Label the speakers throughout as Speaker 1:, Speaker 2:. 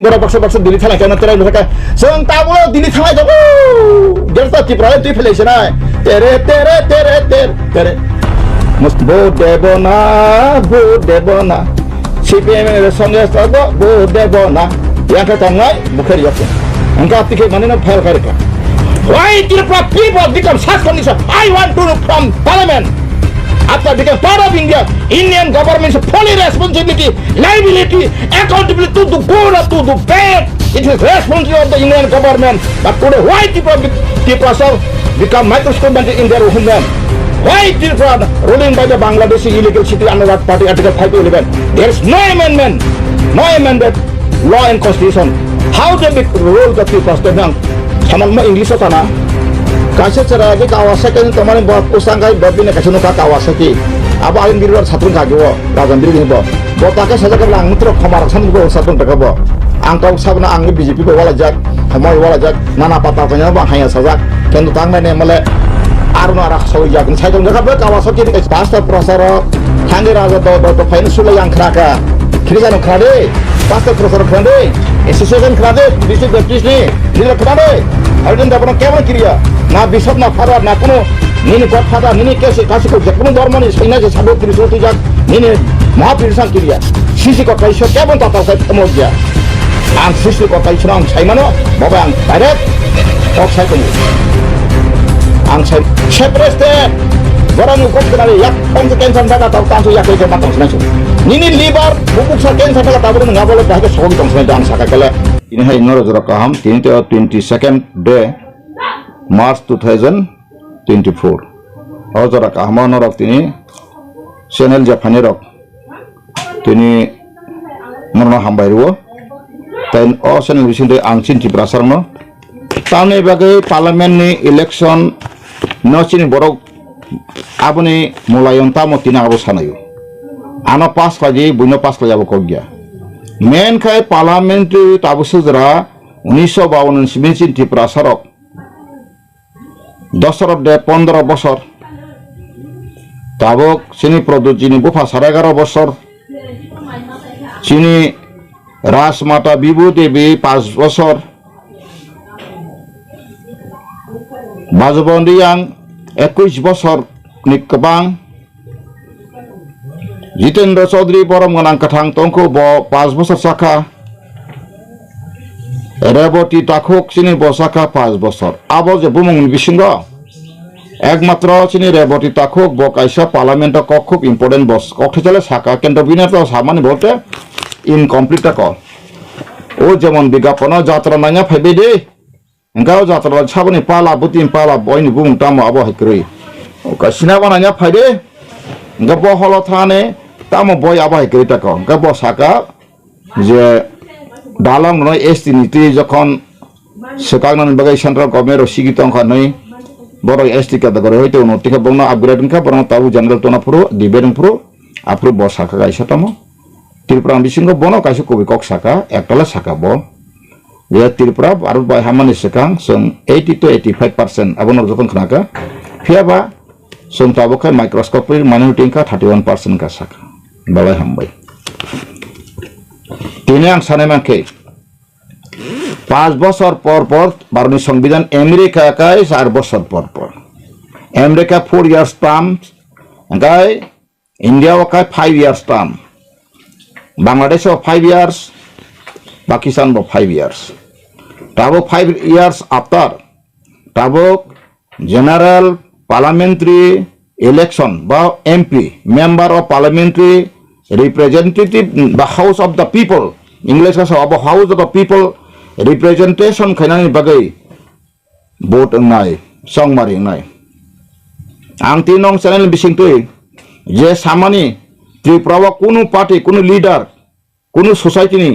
Speaker 1: Bora bakso dili thalai kana terai laka seng tabu dili thalai jago gerta tipra tu felation ai tere must bo debona CPM এর সঙ্গে সব bo debona yang kata ngai bukan yok angka tike manena file kareka why Tripura people become such condition I want to know from parliament after become part of India Indian government's fully responsibility liability accountability to the good or to the bad it is responsibility of the Indian government but today why Tripura become microscopic in their homeland why Tripura ruling by the Bangladeshi illegal city under that party article 5 to 11 there is no amended law and constitution how they rule the Tripura state now sama English sana kasih cara ke Kawasaki ini teman yang buat usangkai berbina kasih nuka Kawasaki apa alin diri luar satu kaki wo rajan diri ini bo botaknya saja ke lang terus kemarin sama bo satu mereka bo angkau sabna angin BJP bo wala jak kemai wala jak nana patahnya bang hanya saja kentu tangmen yang mele arun arah sawi jak saya tuh nggak boleh Kawasaki ini kasih pastor prosero hangi raja do fain sula yang keraka kiri sana kerade pastor prosero kerade association kerade district baptist nih ini kerade Alden dapat kemana kiri ya na bisop na farad na kuno nini godfather nini kesi kasih ko kuno dormo ni sina je sabot kiri sotu jak nini mahapirsan kiri ya sisi ko kaisho kebon tata sai temo dia ang sisi ko kaisho ang sai mano baba ang direct ok sai temo ang sai sepreste barang ukop kenali yak konsekensan daga tau tansu yak ke matang senasu nini liver bubuk sa kensan daga tabu nggak boleh dah ke sogi tong senasu ang saka kele ini hai noro jora kaham 22nd day March 2024 Ojora kahama norok tini channel Japan rok tini norno hambairuo ten o channel bisinde angchin Tripura sarno tane bagai parliament ni election no chini borok abuni mulayon tamo tina abo sanayo ano pas kaji buno pas kaji abo kogya main kai parliamentary tabu sudra 1952 simenchin Tripura sarok 15 বছর তাবক চিনি প্রদূত চিনি বুফা 11.5 বছর চিনি রাজমাতা বিভু দেবী 5 বছর বাজবন্দিয়াং 21 বছর নিকবাং জিতেন্দ্র চৌধুরী পরম গনাং কাথাং তংকো 5 বছর সাকা রেবতী তাকুক চিনি বসাকা 5 বছর আবো যে বুমুং বিসিংগ একমাত্র চিনি রেবতী তাকুক বকাইসা পার্লামেন্ট ক খুব ইম্পর্টেন্ট বস কখে চলে সাকা কেন্দ্র বিনা তো সামান্য বলতে ইনকমপ্লিট ক ও যেমন বিজ্ঞাপন যাত্রা নাইয়া ফাইবে দে গাও যাত্রা সাবনি পালা বুতিম পালা বয়নি বুমুং তামো আবো হাইক্রই ও কাসিনা বানাইয়া ফাইদে গব হল থানে তামো বয় আবো হাইক্রই তাক গব সাকা যে dalam no estimate যখন সেকাগনান বাগাই সেন্ট্রাল গভর্নমেন্ট সিগিত অংখাनै বড় এসটি ক্যাটাগরি হইতে উন্নতিকে বংনা আপগ্রেডিং কা বরং তাউ জেনারেল তোনা পুরো ডিবেডিং পুরো আপরু বসাকা গাইসাতামো ত্রিপুরা বিসিংগ বনো কাইসু কবি কক সাকা একতলা সাকা ব যে ত্রিপুরা ভারত বাই হামানি সেকাং সং 80 to 85% আবন যখন খনাকা ফিয়াবা সং তাবকা মাইক্রোস্কোপিক মাইনরিটি কা 31% কা সাকা বালাই হামবাই তিনি আং সানেমাকে 5 বছর পর পর ভারতের সংবিধান আমেরিকায় 4 বছর পর পর আমেরিকা 4 years টার্ম গায় ইন্ডিয়া ওকা 5 years টার্ম বাংলাদেশও 5 years পাকিস্তান 5 years তাবো 5 years আফটার তাবো জেনারেল পার্লামেন্টারি ইলেকশন বা MP member of parliamentary representative the house of the people English ka sa house of the people representation khainani bagai vote ngai song mari ngai ang tinong channel bising tui je samani Tripura kunu party kunu leader kunu society ni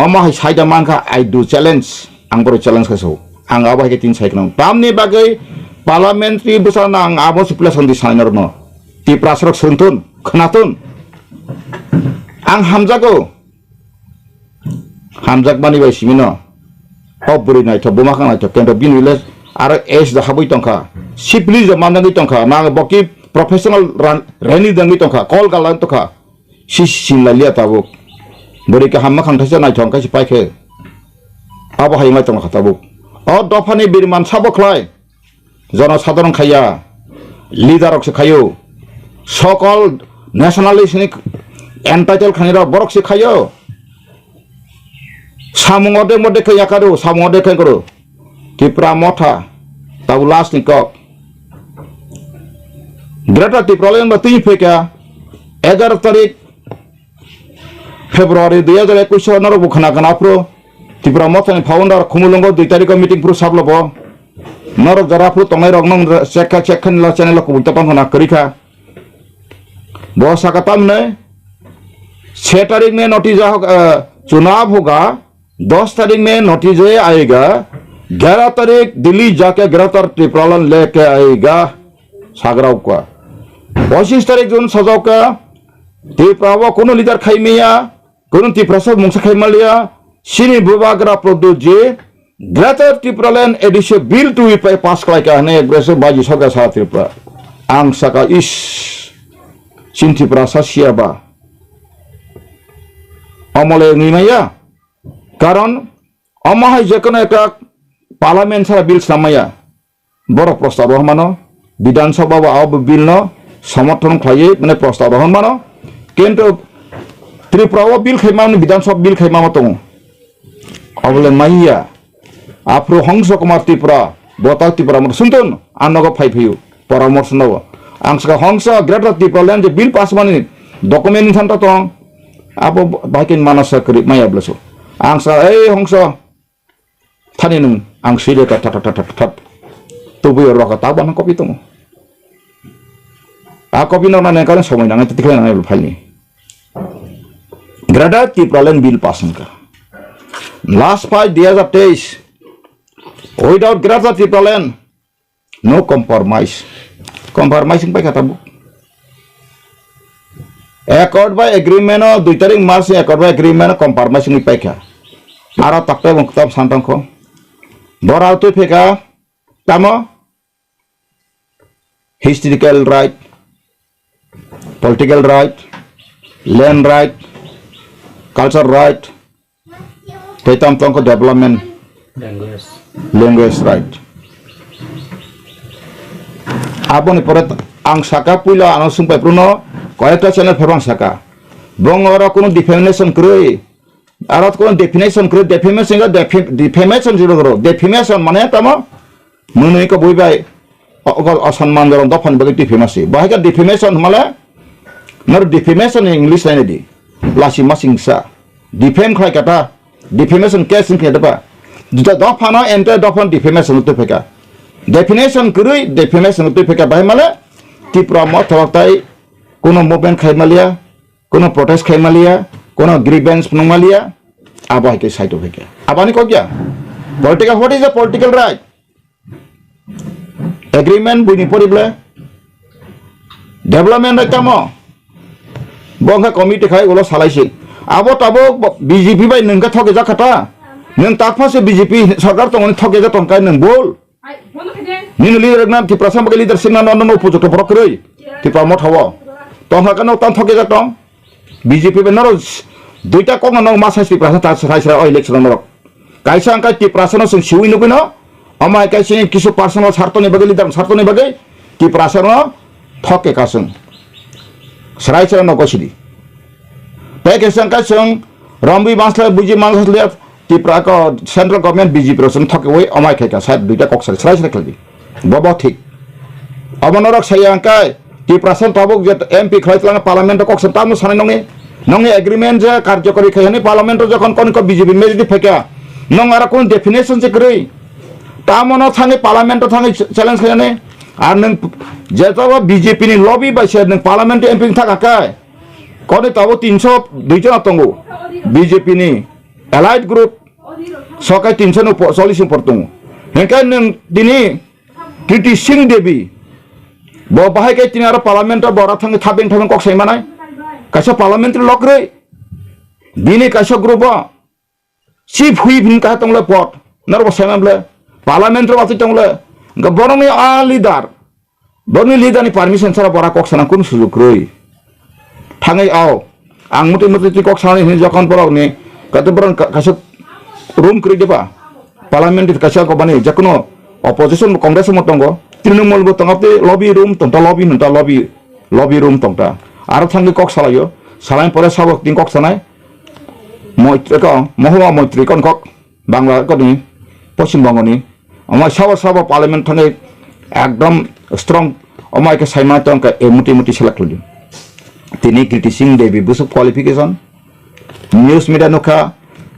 Speaker 1: ama hai saida manka I do challenge ang boro challenge ka so ang aba ke tin sai knong tamni bagai parliamentary busana ang abo population di sainer no Tripura sarok suntun khnatun ang hamjak bani bai simino hop buri nai to buma khang nai to kendo bin village ar es da habui tongkha sipli je mandangi tongkha na boki professional rani dangi tongkha call galan tongkha si sinlalia tabuk buri ka hamma khang thasa nai thongka si paikhe abo haimai tong khatabuk o dofani birman sabo khlai জনসাধারণ খাইয়া লিডারক সে খাইও সকল nationalist entitle খানিরা বরক সে খাইও সামুঙদে মধ্যে খাইয়া কারো সামুঙদে খাই করো ত্রিপুরা মঠা তাও লাস্ট নিকক গ্রেটার ত্রিপুরালেন বা তুই ফেকা 11 তারিখ ফেব্রুয়ারি 2021 নর বুখানা কানাপ্রো ত্রিপুরা মঠানি ফাউন্ডার খুমুলঙ্গ 2 তারিখ মিটিং প্রো সাবলব Norok jaraplu tongai rok nong cekkan la channel ko bulta pang na karika bo sakatam ne 6 तारीख में नोटिस चुनाव होगा 10 तारीख में नोटिस आएगा 11 तारीख दिल्ली जाके गिरफ्तार टिप्रालन लेके आएगा सागराव का 25 तारीख जून सजाव का टिप्रावा कोनो लीडर खाइमिया कोनो टिप्रासा मुंसा खाइमालिया सिनी बुबाग्रा प्रोडुजे Greater Tipraland Edition Bill to be pass like an aggressive by Soga Satripra. Ang Saka is Sintipra Sasiaba Omole Nimaya Karon Omaha Jakonaka Parliament Sara Bill Samaya Boro Prosta Rohmano Bidan Sababa Ab Bilno Samaton Klaye Mene Prosta Rohmano Kento Triprawa Bill Kaiman Bidan Sab Bill Kaimamatong Ovle Maya Apro Hongso Kumar Tripura, Botak Tripura Suntun, Anogo Paipu, Paramors Nova. Angsa Hongsa, Greater Tipraland, the bill pass money, document in Santa Tong, Apo Bakin Manasa Maya Blesso. Angsa, Hongsa Taninum, Angshide Tat to be a rockataban copytum. A copy no man can so many to declare an Pali. Greater Tipraland bill passing. Last 5 days of days. Without Greater Tipraland, no compromise. Compromising by Katabu. Accord by agreement of the 2 March, accord by agreement of compromising with Peka. Ara Takta Muktab Santanko. Borautu Peka, Tamo, historical right, political right, land right, cultural right, Tetam Tonko development. Language right. Abon iporet ang saka pula ano sumpay pruno koyekta channel phebang saka bongora kono defamation kroi arat kono definition kroi defamation juro gro defamation mane tamo munui ko boibai asanman joron dofan bagi defamation bahika defamation male nor defamation in English line di lasi masingsa defame khai kata defamation case in kedapa Duta dofano enter dofan defamation to peka. Definition kuri defamation to peka by mala. Tipra mot thawtai kono movement khaimalia, kono protest khaimalia, kono grievance pnumalia. Aba ke side to peka. Abani ko kya? Political, what is the political right? Agreement buni porible. Development right tamo. Bongka committee khai ulo salaisin. Abo tabo BJP by nengka thoke jakata. Neng takfase BJP sarkar tong thoke ja tongkai neng bol nin leader nam ti prasam bagai leader singna non upojok to prokroi ti pamot hawa tong hakan tan thoke ja tong BJP be naro duita kong nang masa ti prasa ta sai oi election naro kaisa angka ti prasana sing siwi nu kino amai kaisa kisu personal sartoni bagai leader sartoni bagai ti prasana thoke kasung sarai chara no kosidi pe kaisa angka sing rambi masla buji masla Tipra ko central government BJP person thake wei amai kheka side duita kok sari srai khaldi bobo thik abonorok sayangkai Tipra sen tabuk jet MP khlaitlang parliament kok sentam sanai nongi agreement je karjokori khayani parliament jokon kon ko BJP majority pheka nong ara kon definition je krei tamono thangi parliament thangi challenge khayani ar nang jeta BJP ni lobby ba se nang parliament MP thakakai kone tabo 300 duijon tongo BJP ni Allied Group sokai 340 portung hengkai neng dini Kriti Singh Devi bo bahai kai tinara parliament bora thang thabeng kok sai manai kaisa parliamentary lokre dini kaisa group chief hui bin ka tongle pot narbo samamle parliamentary wati tongle ga boroni a leader borni leader ni permission sara bora kok sana kun sujug roi thangai ao ang muti kok sana ni jokon porok ni kata beran kasut room kiri depa parliament kasih kau bani jakono opposition kongres mo tonggo trinamul bo tongapte lobby room tongta lobby room tongta aro thangi kok salayo salain pore sabok tin kok sanai মহুয়া মৈত্রী কনকক বাংলা কনি পশ্চিমবঙ্গ নি আমার সাবা parliament থানে একদম strong আমাকে সাইমা তঙ্কা এ মুটি select হলি তিনি ক্রিটিসিং দেবি বুসু qualification news media নুখা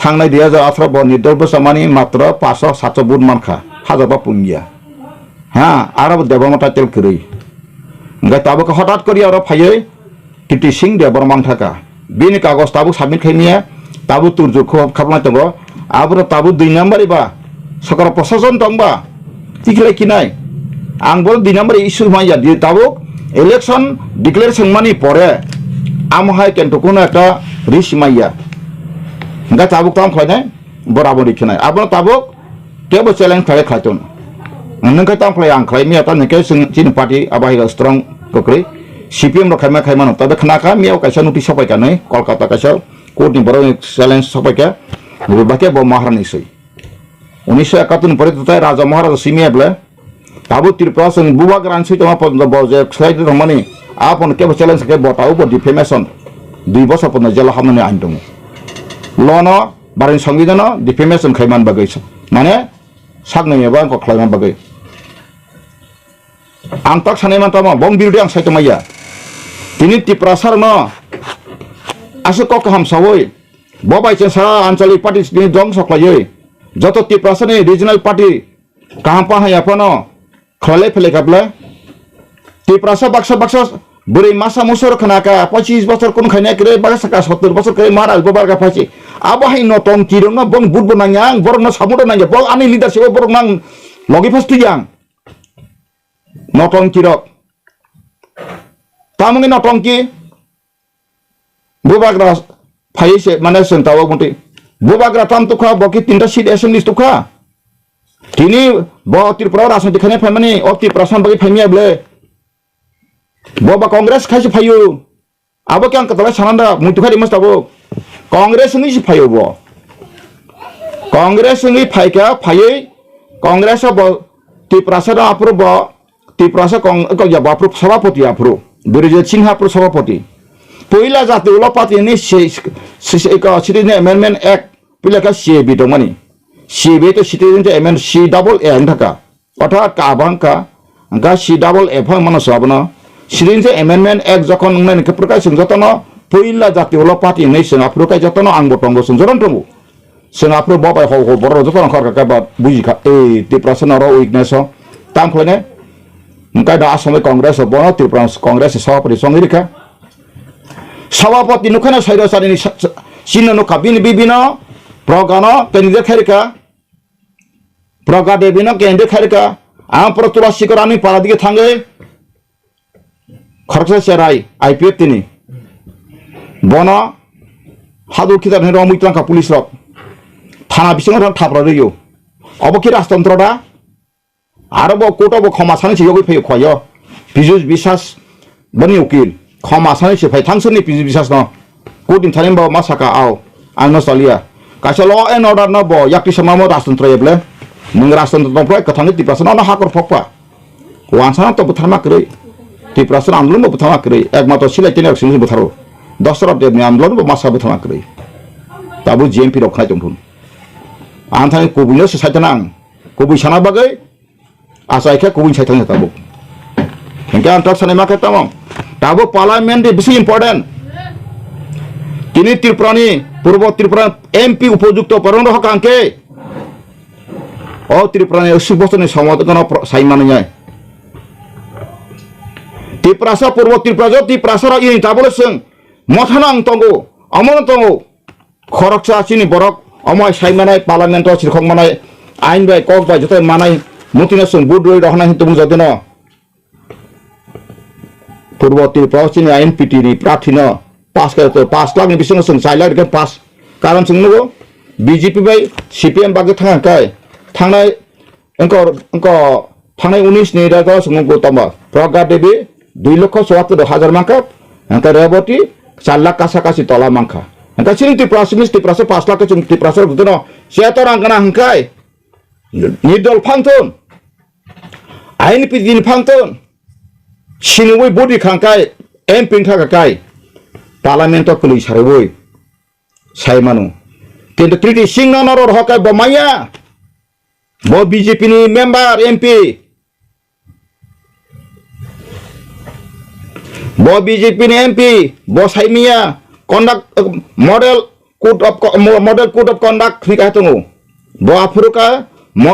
Speaker 1: থাংনাই 2018 ব নির্দল বসামানি মাত্র 500-700 বুট মানখা হাজারবা পুঙ্গিয়া হ্যাঁ আর দেবমতা তেল করি গাই তাবকে হঠাৎ করি আর ফাইয়ে ক্রিটিসিং দেবর মানথাকা বিনি কাগজ তাবু submit খাইনিয়া tabu turju khapna tongo abro tabu 2 number iba sakara prosason tongba tiklai kinai ang bol 2 number issue maya di tabu election declaration mani pore amhai kento kono ekta risk maya nga tabu tam khlainai borabori khinai abro tabu tebo challenge khlai khlaiton nangka tam khlai ang khlai mia ta neke chin party abai strong kokri CPM ro khaima no tabe khna ka miao kaisa notice sapai kanai kolkata kaisa court নি বড় challenge সবাইকে বাকি ব মহারানী সই 1971 পরে তো রাজা মহারাজা সিমিয়া বলে তাবু ত্রিপুরা সং বুবা গ্রান সই তোমা পর্যন্ত বজে সাইড রমানি আপন কে চ্যালেঞ্জ কে বটাও ব ডিফেমেশন 2 বছর পর্যন্ত জেল হামনে আইন দङ লন বারিন সংবিধান ডিফেমেশন খাইমান বাগै মানে সাগनै এবা ক খাইমান বাগै आं तक सानै मानतामा बं बिरुदि आं साइतमाया तिनि ত্রিপুরা सार न आसो कक हम सवै बबाइ सारा आंचलिक पार्टी नि दं सख्लायै जत ত্রিপুরা रिजनल पार्टी कहां पाहाया फनो खले फले काबले ত্রিপুরা बाक्सा बुरै मासा मुसर खनाका 25 बছর कोन खाइना करे बासा 70 बছর करे मारा गोबारगा फासि आबाहाय न टं किरंग बं बुटबो नांयां बरन सामुद नांया बल आनि लिडारशिप बरन नां लगे फास्टियां नटं किरक तामंगे नटंकी बुबाग्रा फाइसे माने सेंटाव मते बुबाग्रा ताम तुखा बकि 3टा सीट एसेंब्ली तुखा तिनी ब त्रिपुरा राजनीति खाने फाइमानि अ त्रिपुरा सान बगि फाइमिया ब्ले बबा कांग्रेस खाइसे फाइयो आबो क्यां कतला सानन्दा मुतुखारि मस्ताबो कांग्रेस नि फाइयो ब कांग्रेस नि फाइका फाइयै कांग्रेस ब त्रिपुरा सान अप्रो ब त्रिपुरा सा बाप्रो सभापति अप्रो बिरजे सिंहा प्रो सभापति पहिला जाति उला पार्टी नि सिटिजन अमेंडमेंट एक्ट पिलाका सीएबी दंमानि सीएबी तो citizen amend C double A थाका अर्थात काबांका गा सी डबल एफ मानो साबना सिटिजन अमेंडमेंट एक्ट जखन नंने के प्रकार जों जतन पहिला जाति उला पार्टी नै जों अफ्रोका जतन आं बटंगो जों जरन दंगो जों अफ्रो बाबाय हो बर जतन खरका बा बुजिखा ए त्रिपुरा सनरो उइकनेस ताम खने मुका दा असम कांग्रेस बन त्रिपुरा कांग्रेस सभापति संगिरिका सभापति नुखाना साइड सारिनि सिनो नुखा बिबिनो प्रगान केंद्र खारिका प्रगा देबिनो केंद्र खारिका आं प्रतुला सिकरानि पारादिगे थांगे खरसा सेराय आईपीएफ तिनि बन हादु खिदार ने रमुइतलांका पुलिस रक थाना बिसिङाव थाब्रा रयो अबकि राजतन्त्रदा आरोब कोर्टआव क्षमा सानै सियोगै फैयो खयो बिजुस बिसास बनि उकिल क्षमा सानै से फै थांसोनि बिजुस बिसास न कोर्टिन थानेम बा मासाका आव आंनो सलिया कासे ल एन्ड अर्डर न ब याक्ति समामो राजतन्त्र एब्ले नों राजतन्त्र दंफ्राय कथांनि त्रिपुरासन न हाकर फकपा वानसाना तो बुथारमा करै त्रिपुरासन आन्दोलन बुथारमा करै एकमात्र सिलाइटेनि एक्सन बुथारो दशरथ देवनि आन्दोलन ब मासा बुथारमा करै ताबु जेएमपि रखनाय दंथुन आंथानि कुबुनो साइतना आं कुबुइ साना बागै आसाइखे कुबुइ साइतना ताबु हेंके आंतर सानै माखे तामम ताबु पार्लियामेंट बेसि इम्पोर्टेंट तिनि त्रिपुरानि पूर्व त्रिपुरा एमपी उपयुक्त परन हकांके ओ त्रिपुरानि 80 बছरनि समादन साइमानया त्रिपुरासा पूर्व त्रिपुरा त्रिपुरासा इ ताबुल जों मथानां तंगो अमन तंगो खरकसा सिनि बरक अमाय साइमानाय पार्लियामेंटआव सिरखंमानाय आइन बाय कक बाय जते मानाय मुतिना जों बुद्रय रहना हितुम जदेन पूर्व त्रिपुरा सिनि आइएनपिटी नि प्रार्थीनो पास करते 5 लाख नि बिसिनो जों साइलार के पास कारण जों नुगो बीजेपी बाय सीपीएम बागे थांगाय थांनाय अंक थांनाय 19 नि दागा जों गौतम प्रगा देवी 2,74,000 मांका अंक रेवती 4 लाख कासा तला मांका अंक सिनि त्रिपुरा 5 लाख जों त्रिपुरा जों गदनो सेतर अंकना हंखाय Nidol Pangton INP din Pangton Sinui body Kankai Emping Kakakai Parlamento Police Harboy Saimanu Tinto Treaty Singnon or Hokai Bomaya Bo BJP ni member MP Bo BJP ni MP Bo Saimia Conduct Model Code of Conduct Fika Tungu Bo Afrika Model